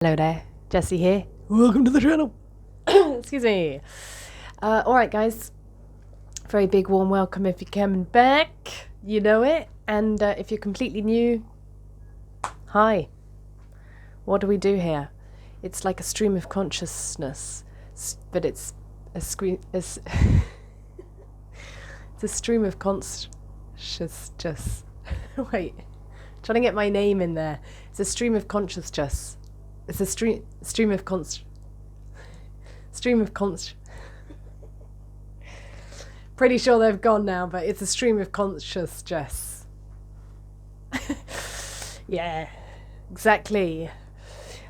Hello there, Jessie here. Welcome to the channel. Excuse me. Alright guys, very big warm welcome if you're coming back, you know it. And if you're completely new, hi. What do we do here? It's like a stream of consciousness, but it's a it's a stream of consciousness. Wait, trying to get my name in there. It's a stream of consciousness. It's a stream of pretty sure they've gone now, but it's a stream of consciousness. Yeah, exactly.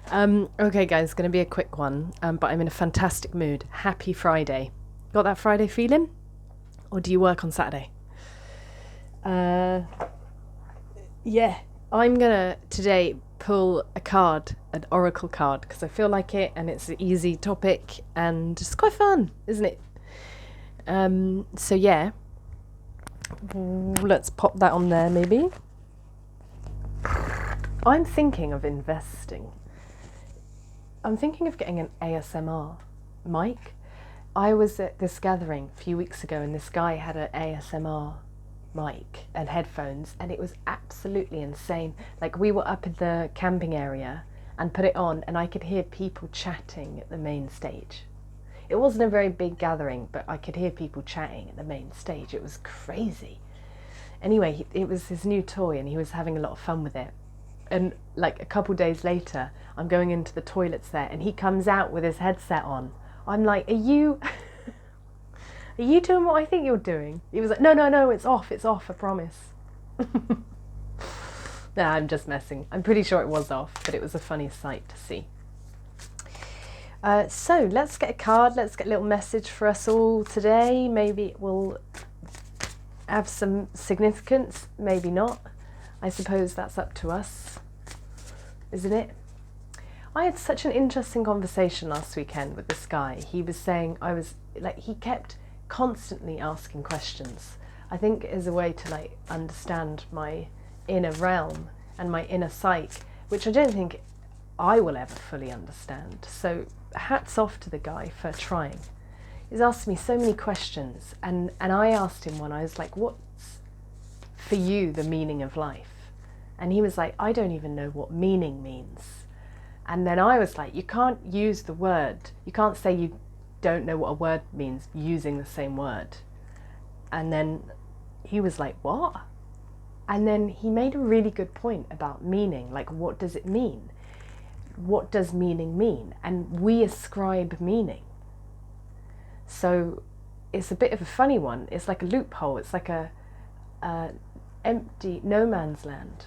Okay guys, it's going to be a quick one, but I'm in a fantastic mood. Happy Friday. Got that Friday feeling? Or do you work on Saturday? Yeah, I'm gonna today pull a card, an oracle card, because I feel like it and it's an easy topic and it's quite fun, isn't it? So yeah, let's pop that on there maybe. I'm thinking of investing. I'm thinking of getting an ASMR mic. I was at this gathering a few weeks ago and this guy had an ASMR mic and headphones and it was absolutely insane. Like, we were up in the camping area and put it on and I could hear people chatting at the main stage. It wasn't a very big gathering, but I could hear people chatting at the main stage. It was crazy. Anyway, it was his new toy and he was having a lot of fun with it. And like a couple days later, I'm going into the toilets there and he comes out with his headset on. I'm like, are you doing what I think you're doing? He was like, no, it's off, I promise. Nah, I'm just messing. I'm pretty sure it was off, but it was a funny sight to see. So let's get a card, let's get a little message for us all today. Maybe it will have some significance, maybe not. I suppose that's up to us, isn't it? I had such an interesting conversation last weekend with this guy. He was saying, he kept constantly asking questions. I think as a way to like understand my inner realm and my inner psyche, which I don't think I will ever fully understand. So hats off to the guy for trying. He's asked me so many questions and I asked him one. I was like, what's for you the meaning of life? And he was like, I don't even know what meaning means. And then I was like, you can't use the word. You can't say you don't know what a word means using the same word. And then he was like, what? And then he made a really good point about meaning. Like, what does it mean? What does meaning mean? And we ascribe meaning. So it's a bit of a funny one. It's like a loophole. It's like a empty no man's land.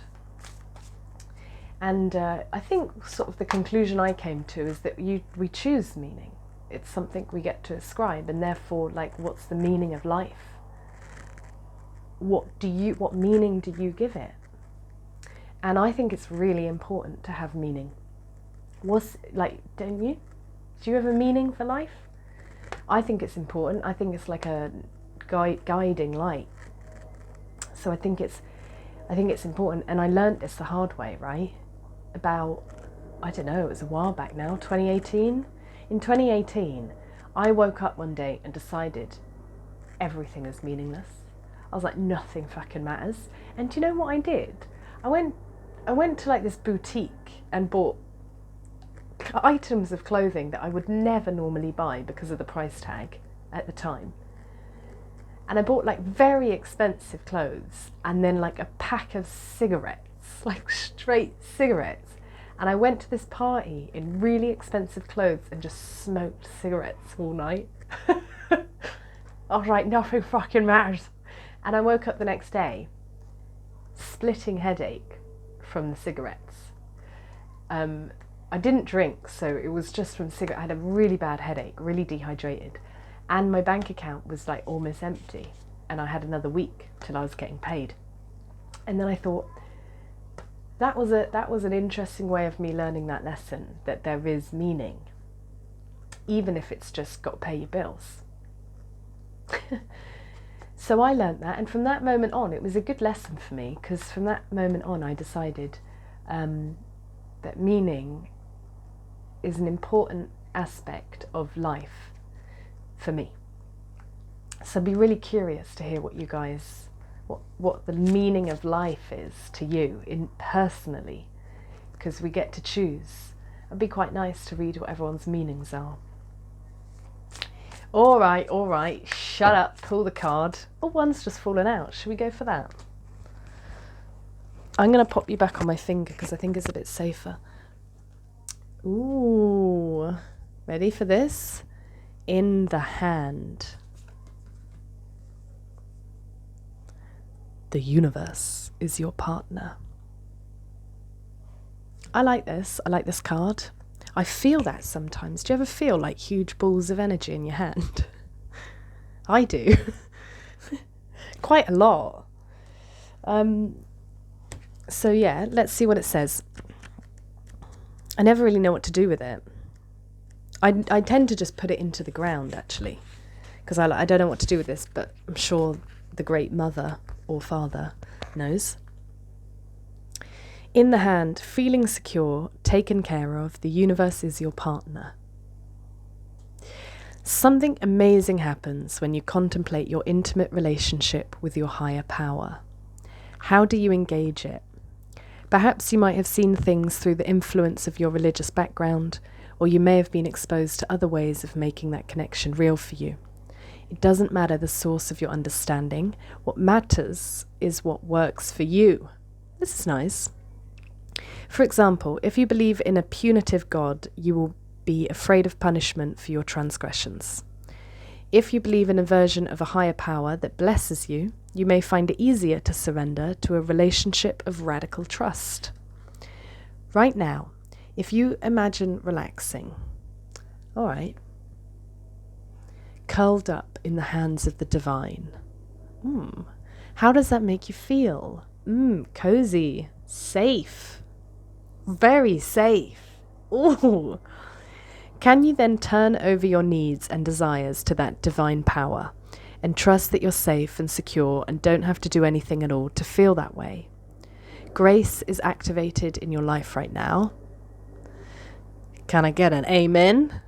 And I think sort of the conclusion I came to is that we choose meaning. It's something we get to ascribe, and therefore, like, what's the meaning of life? What meaning do you give it? And I think it's really important to have meaning. Don't you? Do you have a meaning for life? I think it's important. I think it's like a guiding light. So I think it's important, and I learned this the hard way, right? About, I don't know, it was a while back now, 2018. In 2018, I woke up one day and decided everything is meaningless. I was like, nothing fucking matters. And do you know what I did? I went to like this boutique and bought items of clothing that I would never normally buy because of the price tag at the time. And I bought like very expensive clothes and then like a pack of cigarettes, like straight cigarettes. And I went to this party in really expensive clothes and just smoked cigarettes all night. I was like, nothing fucking matters. And I woke up the next day, splitting headache from the cigarettes. I didn't drink, so it was just from cigarette. I had a really bad headache, really dehydrated. And my bank account was like almost empty. And I had another week till I was getting paid. And then I thought, that was an interesting way of me learning that lesson, that there is meaning, even if it's just got to pay your bills. So I learned that, and from that moment on, it was a good lesson for me, because from that moment on I decided that meaning is an important aspect of life for me. So I'd be really curious to hear what you guys, what the meaning of life is to you personally, because we get to choose. It'd be quite nice to read what everyone's meanings are. All right, shut up, pull the card. Oh, one's just fallen out. Should we go for that? I'm going to pop you back on my finger because I think it's a bit safer. Ooh, ready for this? In the hand. The universe is your partner. I like this card. I feel that sometimes. Do you ever feel like huge balls of energy in your hand? I do. Quite a lot. So yeah, let's see what it says. I never really know what to do with it. I tend to just put it into the ground, actually, because I don't know what to do with this, but I'm sure the great mother or father knows. In the hand, feeling secure, taken care of, the universe is your partner. Something amazing happens when you contemplate your intimate relationship with your higher power. How do you engage it? Perhaps you might have seen things through the influence of your religious background, or you may have been exposed to other ways of making that connection real for you. It doesn't matter the source of your understanding. What matters is what works for you. This is nice. For example, if you believe in a punitive God, you will be afraid of punishment for your transgressions. If you believe in a version of a higher power that blesses you, you may find it easier to surrender to a relationship of radical trust. Right now, if you imagine relaxing, all right, curled up in the hands of the divine, how does that make you feel? Cozy, safe, very safe. Ooh. Can you then turn over your needs and desires to that divine power and trust that you're safe and secure and don't have to do anything at all to feel that way? Grace is activated in your life right now. Can I get an amen?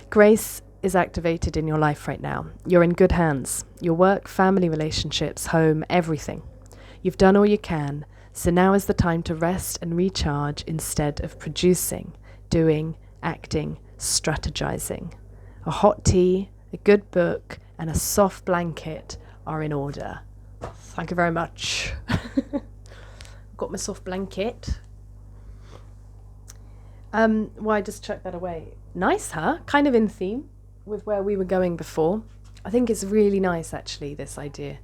Grace is activated in your life right now. You're in good hands. Your work, family relationships, home, everything. You've done all you can, so now is the time to rest and recharge instead of producing, doing, acting, strategizing. A hot tea, a good book, and a soft blanket are in order. Thank you very much. Got my soft blanket. I just chucked that away. Nice, huh? Kind of in theme with where we were going before. I think it's really nice, actually, this idea.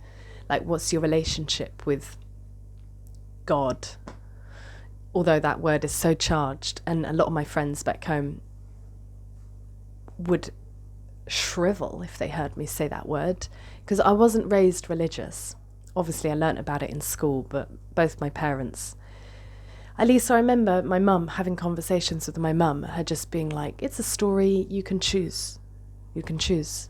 Like, what's your relationship with God? Although that word is so charged, and a lot of my friends back home would shrivel if they heard me say that word, because I wasn't raised religious. Obviously, I learnt about it in school, but both my parents, at least I remember my mum having conversations with my mum, her just being like, it's a story, you can choose. You can choose.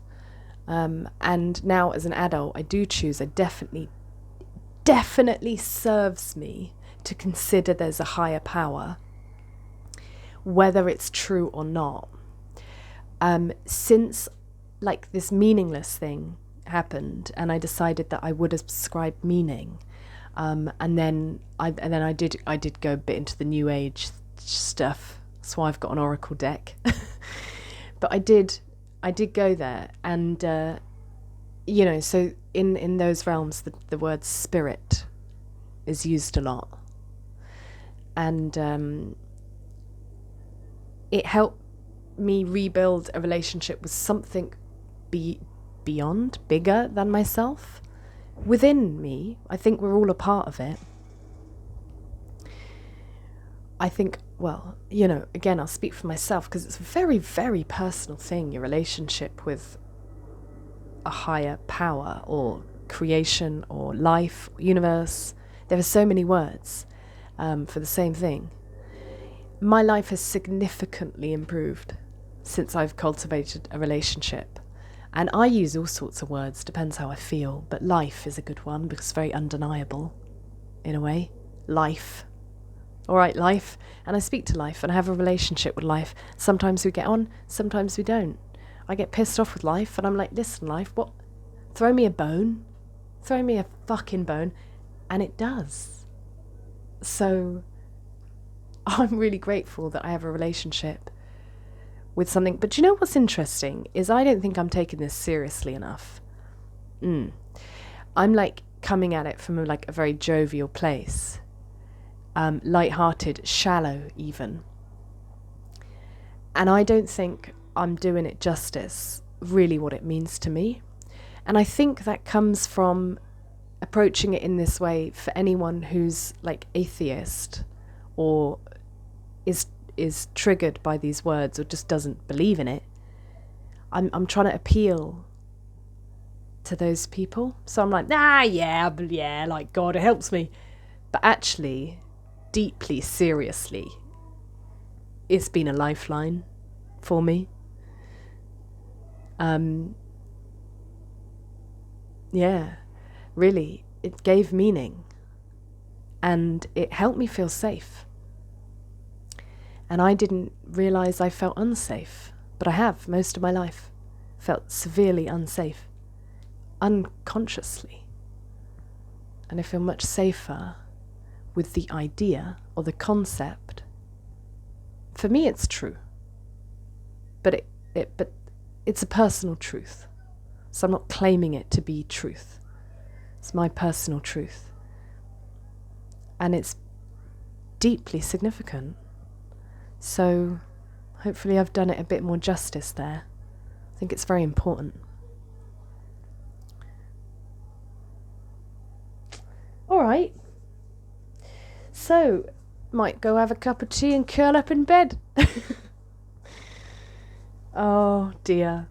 And now as an adult, I do choose. It definitely serves me to consider there's a higher power, whether it's true or not. Since like this meaningless thing happened and I decided that I would ascribe meaning, and then I did go a bit into the new age stuff. That's why I've got an oracle deck. But I did go there, and so in those realms the word spirit is used a lot, and it helped me rebuild a relationship with something beyond, bigger than myself, within me. I think we're all a part of it. I think, well, again, I'll speak for myself because it's a very, very personal thing, your relationship with a higher power or creation or life, universe. There are so many words for the same thing. My life has significantly improved since I've cultivated a relationship. And I use all sorts of words, depends how I feel, but life is a good one because it's very undeniable, in a way. Life. All right, life. And I speak to life and I have a relationship with life. Sometimes we get on, sometimes we don't. I get pissed off with life and I'm like, listen, life, what? Throw me a bone. Throw me a fucking bone. And it does. So I'm really grateful that I have a relationship with something. But do you know what's interesting is I don't think I'm taking this seriously enough. I'm like coming at it from a very jovial place. Light-hearted, shallow even. And I don't think I'm doing it justice, really what it means to me. And I think that comes from approaching it in this way for anyone who's like atheist or is triggered by these words or just doesn't believe in it. I'm trying to appeal to those people. So I'm like, yeah, like God, it helps me. But actually, deeply, seriously, it's been a lifeline for me. Yeah, really, it gave meaning and it helped me feel safe. And I didn't realize I felt unsafe, but I have most of my life felt severely unsafe, unconsciously. And I feel much safer with the idea or the concept. For me, it's true, but it's a personal truth. So I'm not claiming it to be truth. It's my personal truth. And it's deeply significant. So hopefully I've done it a bit more justice there. I think it's very important. All right. So, might go have a cup of tea and curl up in bed. Oh dear.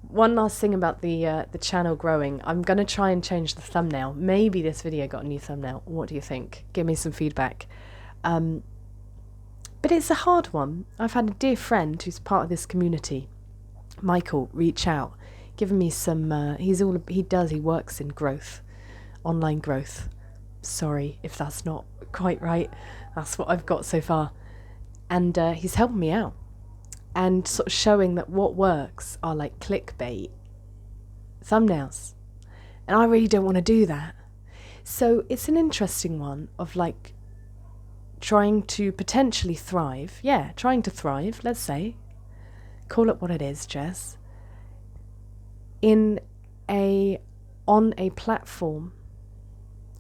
One last thing about the channel growing. I'm going to try and change the thumbnail. Maybe this video got a new thumbnail. What do you think? Give me some feedback. But it's a hard one. I've had a dear friend who's part of this community, Michael, reach out, giving me some, he works in growth, online growth. Sorry if that's not quite right. That's what I've got so far. And he's helping me out and sort of showing that what works are like clickbait thumbnails. And I really don't want to do that. So it's an interesting one of like trying to potentially thrive. Yeah, trying to thrive, let's say. Call it what it is, Jess. On a platform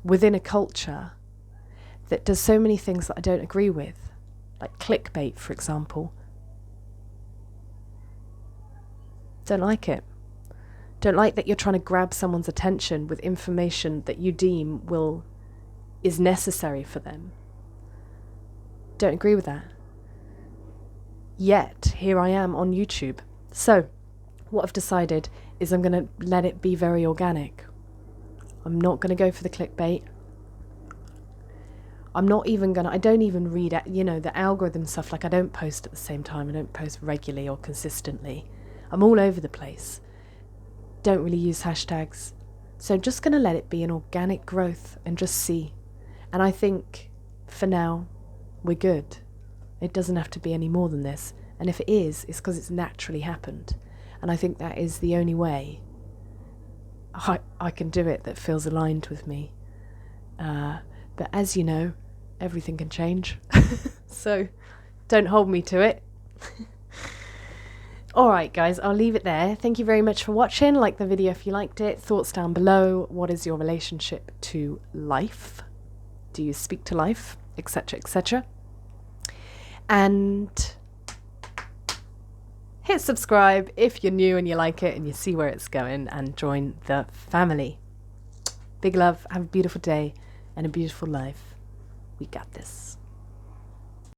within a culture that does so many things that I don't agree with, like clickbait, for example. Don't like it. Don't like that you're trying to grab someone's attention with information that you deem is necessary for them. Don't agree with that. Yet, here I am on YouTube. So, what I've decided is I'm going to let it be very organic. I'm not going to go for the clickbait. I don't even read, the algorithm stuff. Like, I don't post at the same time. I don't post regularly or consistently. I'm all over the place. Don't really use hashtags. So I'm just going to let it be an organic growth and just see. And I think, for now, we're good. It doesn't have to be any more than this. And if it is, it's because it's naturally happened. And I think that is the only way I can do it that feels aligned with me. But as you know, everything can change. So don't hold me to it. Alright guys, I'll leave it there. Thank you very much for watching. Like the video if you liked it. Thoughts down below. What is your relationship to life? Do you speak to life? Etc, etc. And hit subscribe if you're new and you like it and you see where it's going, and join the family. Big love. Have a beautiful day and a beautiful life. We got this.